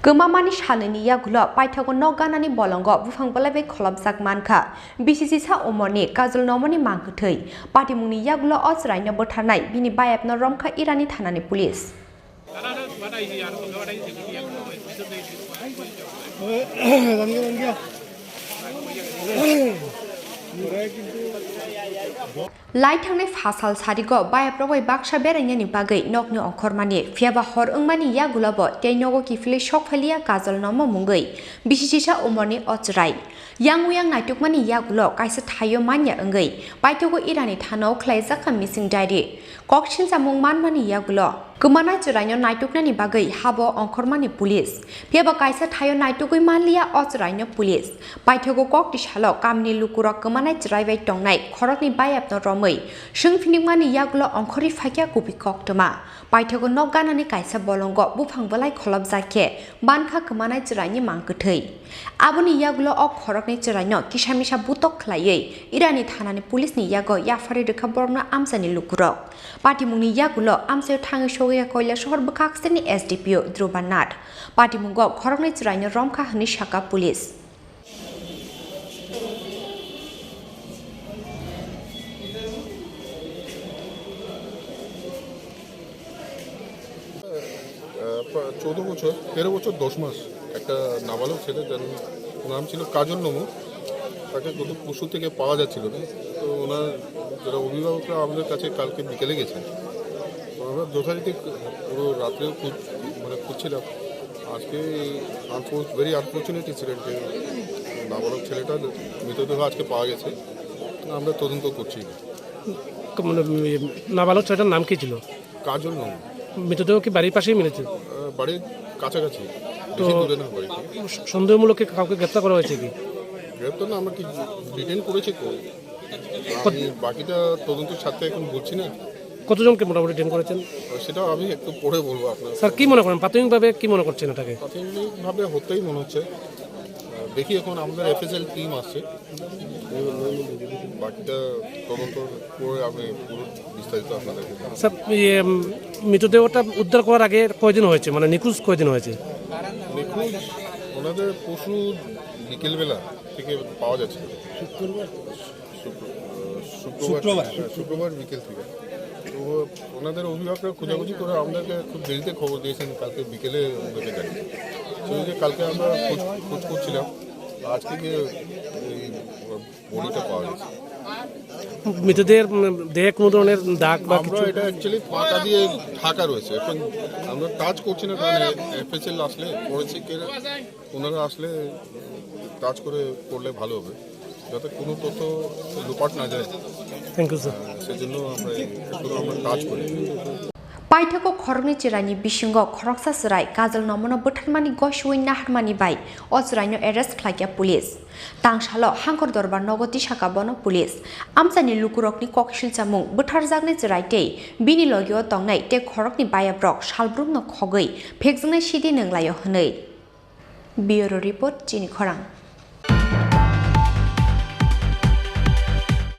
Kwmamani Salnwini Yakulo Paithago Ganani Bolongo Buphang Bwlai Kholobjak Mankha BCC sa Omoni Kholobjak Mangkwthowi Patimungni Yakulo Chwraini Botharnai bini bayapno Romkha Irani Thanani Police Laithangni fasal sarigo bayaprogoi baksa berengani bagai nokni Khormani fiaba hor ungmani Yakulo teinogo kifile shokphalia kajal nomo mungai BCC sa Omoni Ochrai Yang naitukmani Yakulo kaisa thayo manya engai Paithago Irani Thanao khlaijaka missing diary Kokchin samung manmani Yakulo Kwmamani Chwraini naituknani bagai habo Khormani Police fiaba kaisa thayo naitukoi manlia Chwraini Police Paithago kokti salo kamni lukuro Kwmamani Chwraini tongnai khorokni bayapno romai Shungfiningmani Yakulo Khori phakya kupi koktoma Paithago Ganani kaisa Bolongo Buphang Bwlai Kholobjak Mankha Kwmamani Chwraini Mangkwthowi Aboni Yakulo khorokni Chwraini kisamisa butok khlaiयै Irani Thanani Police ni yago yafari rekha borna amsani lukurok Patimungni Yakulo amsayo thangi sogya koila shahar bwkhaksini SDPO Drubanat Patimungo khorokni Chwraini romkha hni shaka Police চৌদ্দ বছর 13 বছর 10 মাস একটা নাবালক ছেলে যার নাম ছিল কাজল নমু তাকে গত পরশু থেকে পাওয়া যাচ্ছিল না তো ওনার যারা অভিভাবকরা আমাদের কাছে কালকে বিকেলে গেছেন তো আমরা যথারীতি পুরো রাত্রেও খুঁজছিলাম আজকে ভেরি আনফর্চুনেট ইনসিডেন্টে নাবালক ছেলেটার মৃতদেহ আজকে পাওয়া গেছে আমরা তদন্ত করছি নাবালক ছেলেটার নাম কি ছিল কাজল নমু মৃতদেহ কি বাড়ির পাশেই মিলেছে বাড়ির কাছাকাছি তো সন্দেহমূলক কাউকে গ্রেপ্তার করা হয়েছে কি গ্রেপ্তার না আমরা কি ডিটেইন করেছি তো বাকিটা তদন্তের সাথে এখন বলছি না কতজনকে মোটামুটি ডিটেইন করেছেন সেটা আমি একটু পরে বলবো আপনার স্যার কি মনে করেন প্রাথমিকভাবে কি মনে করছেন এটাকে প্রাথমিকভাবে হতেই মনে হচ্ছে দেখি এখন আমাদের এফএসএল টিম আসছে বাকিটা তদন্ত করে আমি পুরো বিস্তারিত আপনাদেরকে স্যার মৃতদেহটা উদ্ধার করার আগে কয়দিন হয়েছে মানে নিখোঁজ কয়দিন হয়েছে নিখোঁজ ওনাদের পশু বিকেলবেলা থেকে পাওয়া যাচ্ছে শুক্রবার বিকেল থেকে তো ওনাদের অভিভাবকরা খোঁজাখুঁজি করে আমাদেরকে খুব দেরিতে খবর দিয়েছেন কালকে বিকেলে ওদেরকে জানিয়ে সেই কালকে আমরা খোঁজ করছিলাম আজকে গিয়ে এই বডিটা পাওয়া গেছে মৃতদেহের দেহে কোনো ধরনের দাগ বা আমরা এটা অ্যাকচুয়ালি পাটা দিয়ে ঢাকা রয়েছে এখন আমরা টাচ করছি না কারণ এফএসএল আসলে করেছি কে ওনারা আসলে টাচ করে করলে ভালো হবে যাতে কোনো তথ্য লুপাট না যায় থ্যাংক ইউ স্যার সেজন্য আমরা টাচ করি Paithago khorokni Chwraini bisingo khoroksa chwrai kajal nomono bwtharmani goshwui naharmani bai Chwraini arrest khlaikya police tangsalo hangkor dorbar nogoti saka bono police amsani lukurokni kokshilchamung bwtharjakni chwrai tei bini logio tongnai te khorokni bayabrok salbrumno khogoi phekjungnai sidi nenglayo hnei Bureau report Chini Khorang